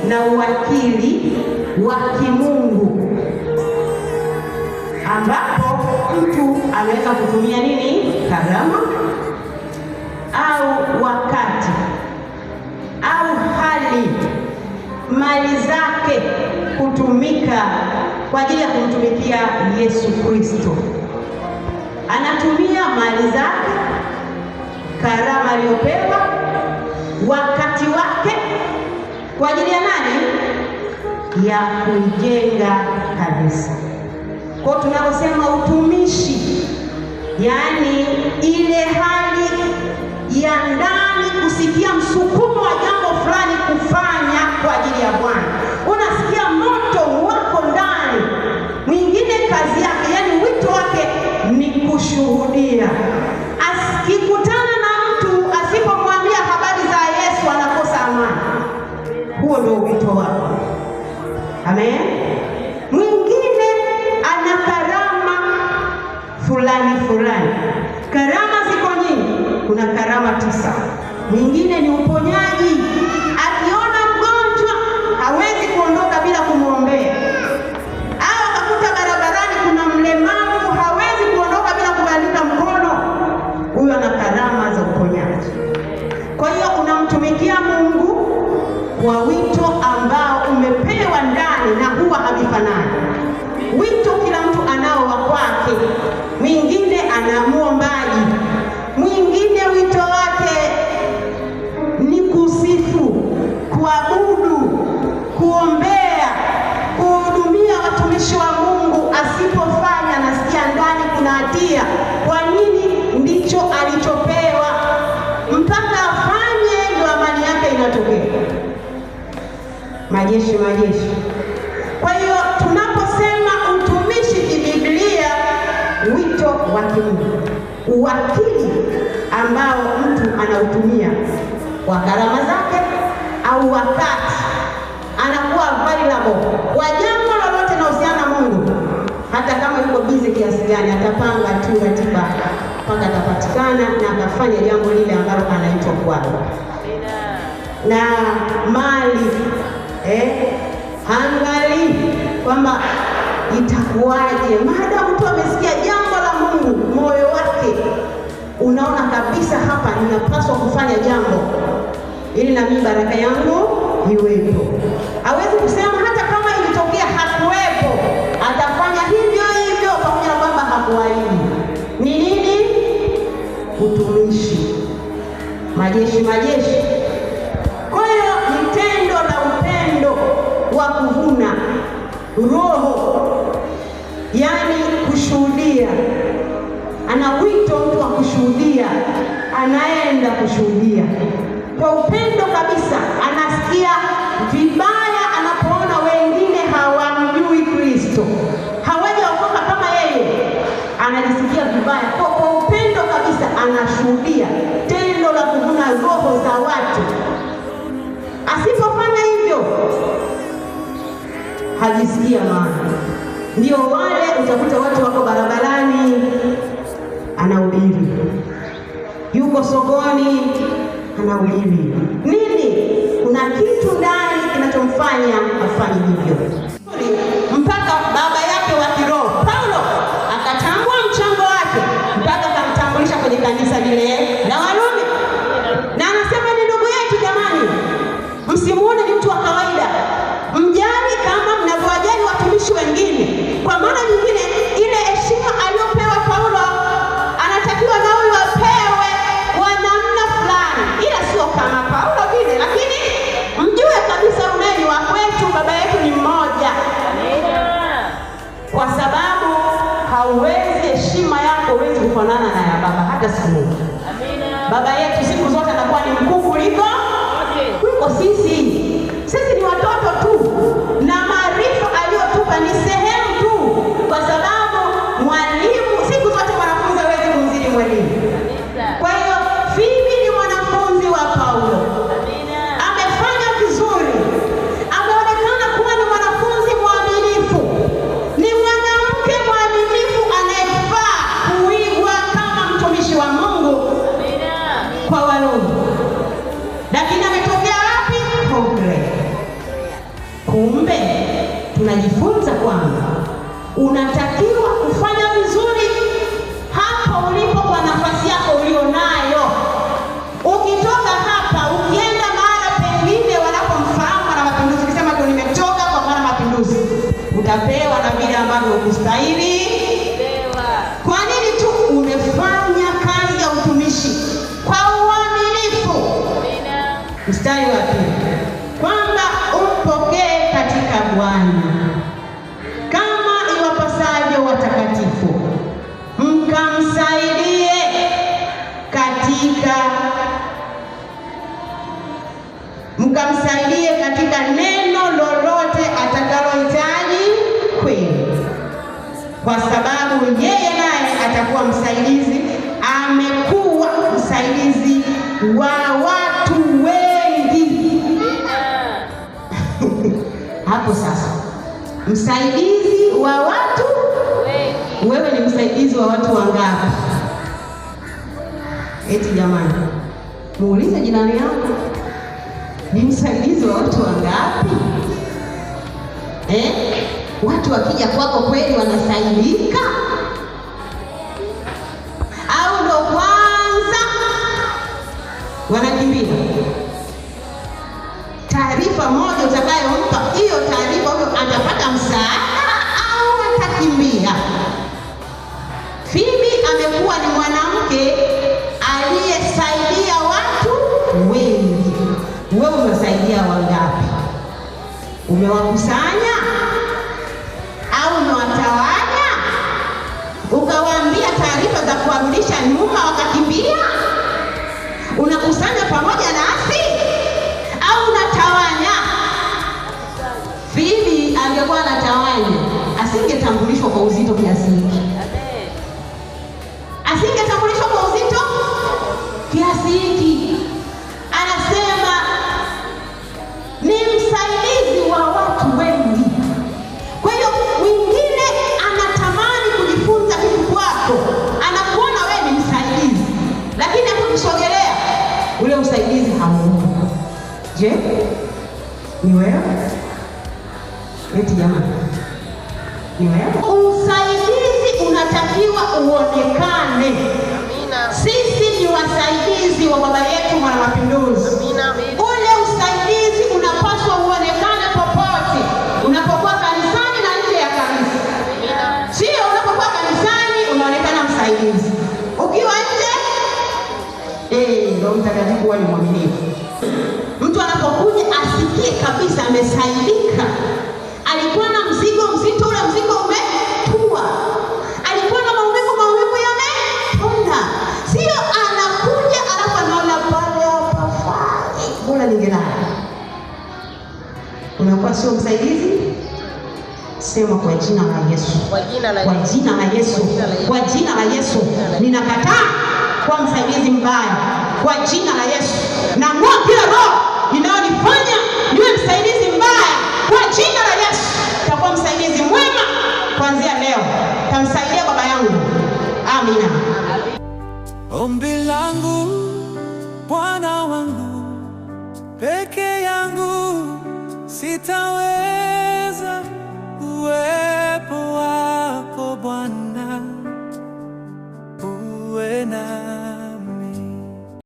na uwakili wa kimungu, ambapo mtu anaweza kutumia nini? Karama au wakati au hali, mali zake kutumika kwa ajili ya kumtumikia Yesu Kristo. Anatumia mali zake, karama aliyopewa, wakati wake kwa ajili ya nani? Ya kujenga kanisa. Kwa tunaposema utumishi, yaani ile hali ya ndani kusikia msukumo wa jambo fulani kufanya kwa ajili ya Bwana. Unasikia moto wako ndani. Mwingine kazi yake, yaani wito wake ni kushuhudia. Akikutana na mtu asipomwambia habari za Yesu anakosa amani. Huo ndio wito wako. Amen. Mwingine ana karama fulani. Karama ziko nyingi. Kuna karama 9. Mwingine ni uponyaji. Akiona mgonjwa hawezi kuondoka bila kumwombea. Au akakuta barabarani kuna mlemavu hawezi kuondoka bila kubandika mkono. Huyo ana karama za uponyaji. Kwa hiyo unamtumikia Mungu kwa wito ambao umepewa ndani na huwa havifanani. Wito kila mtu anao wa kwake. Mwingine ana muombaji. Mwingine wito wake ni kusifu, kuabudu, kuombea, kuhudumia watumishi wa Mungu. Asipofanya anasikia ndani kuna hatia. Kwa nini? Ndicho alichopewa. Mpaka afanye ndio amani yake inatokea. Majeshi. Kwa hiyo tunaposema utumishi kibiblia, wito wa kimungu, uwakili ambao mtu anautumia kwa karama zake au wakati anakuwa available kwa jambo lolote linalohusiana na Mungu. Hata kama yuko busy kiasi gani, atapanga tu ratiba mpaka atapatikana na akafanya jambo lile ambalo anaitwa kwalo. Na mali angali kwamba itakuwaje maadamu mtu amesikia jambo la Mungu, moyo wake unaona kabisa hapa ninapaswa kufanya jambo ili na mimi baraka yangu iwepo. Hawezi kusema hata kama ilitokea hakuwepo, atafanya hivyo pamoja na kwamba hakuahidi. Ni nini? Utumishi. Majeshi. Kwa hiyo ni tendo la upendo wa kuvuna roho, yaani kushuhudia. Ana wito mtu wa kushuhudia, anaenda kushuhudia kwa upendo kabisa. Anasikia vibaya anapoona wengine hawamjui Kristo, hawajaokoka kama yeye, anajisikia vibaya. Kwa upendo kabisa anashuhudia tendo la kuvuna roho za watu. Asipofanya hivyo hajisikia maana. Ndio wale utakuta watu wako barabarani anahubiri, yuko sokoni anahubiri. Nini? Kuna kitu ndani kinachomfanya afanye hivyo. Mpaka baba yake wa kiroho Paulo akatambua mchango wake, mpaka akamtambulisha kwenye kanisa lile la Warumi. Na anasema ni ndugu yetu, jamani, msimuone ni mtu wa kawaida, mjali kama mnavyowajali watumishi wengine. Kwa maana nyingine, ile heshima aliyopewa Paulo anatakiwa na huyu apewe kwa namna fulani, ila sio kama Paulo vile. Lakini mjue kabisa uneni wa kwetu, baba yetu ni mmoja. Kwa sababu hauwezi, heshima yako huwezi kufanana na ya baba hata siku moja. Baba yetu siku zote anakuwa ni mkuu kuliko sisi. Sisi ni watoto tu, na maarifa aliyotupa ni sehemu tu, kwa sababu mwalimu siku zote mwanafunzi hawezi kumzidi mwalimu. Kwa hiyo Fibi ni mwanafunzi wa Paulo. Amefanya vizuri, ameonekana kuwa ni mwanafunzi mwaminifu, ni mwanamke mwaminifu anayefaa kuigwa kama mtumishi wa Mungu bure. Kumbe tunajifunza kwamba unatakiwa kufanya vizuri hapo ulipo kwa nafasi yako ulionayo. Ukitoka hapa ukienda mahali pengine wanapomfahamu Mwana Mapinduzi, ukisema tu nimetoka kwa Mwana Mapinduzi, utapewa na vile ambavyo ukustahili. Kwa nini? Tu umefanya kazi ya utumishi kwa uaminifu. Mstari wa pili, kwamba umpokee katika Bwana kama iwapasavyo watakatifu, mkamsaidie katika neno lolote atakalohitaji kwenu, kwa sababu yeye naye atakuwa msaidizi, amekuwa msaidizi wa watu wengi. Hapo sasa, msaidizi wa watu wengi. Wewe ni msaidizi wa watu wangapi? Eti jamani, muulize jirani yako, ni msaidizi wa watu wangapi? Watu wakija kwako kweli wanasaidika, au ndo kwanza wanakimbia? Taarifa moja utakayompa, hiyo taarifa huyo atapata msaada au atakimbia? Fibi amekuwa ni mwanamke aliyesaidia watu wengi. Wewe umesaidia wangapi? Umewakusanya au umewatawanya ukawaambia taarifa za kuwarudisha nyuma wakakimbia? Unakusanya pamoja nasi au unatawanya? Fibi angekuwa anatawanya, asingetambulishwa kwa uzito kiasi hiki. Asingetambulishwa kwa uzito kiasi hiki. Anasema ni msaidizi wa watu wengi. Kwa hiyo mwingine anatamani kujifunza kitu kwako, anakuona wewe ni msaidizi, lakini anapokusogelea ule usaidizi hamuoni. Je, ni wewe? Eti jamani, ni wewe? Usaidizi unatakiwa uonekane. Sisi ni wasaidizi wa baba yetu Mwana Mapinduzi. Ule usaidizi unapaswa uonekane popote. Unapokuwa kanisani na nje ya kanisa. Sio unapokuwa kanisani unaonekana msaidizi, ukiwa nje Roho Mtakatifu huwa ni mwaminifu. Mtu anapokuja asikie kabisa amesaidika. Alikuwa na mzigo mzito, ule mzigo umetua. Alikuwa na maumivu yamepona. Sio anakuja alafu anaona pale hapafai, bora ningelala. Unakuwa sio msaidizi. Sema kwa jina la Yesu. Kwa jina la Yesu. Kwa jina la Yesu. Ninakataa kwa msaidizi mbaya. Kwa jina la Yesu. Na ng'oa kila roho inayonifanya niwe msaidizi mbaya. Kwa jina la Yesu. Takuwa msaidizi mwema kuanzia leo. Tamsaidia baba yangu. Amina. Ombi langu Bwana wangu, peke yangu sitaweza.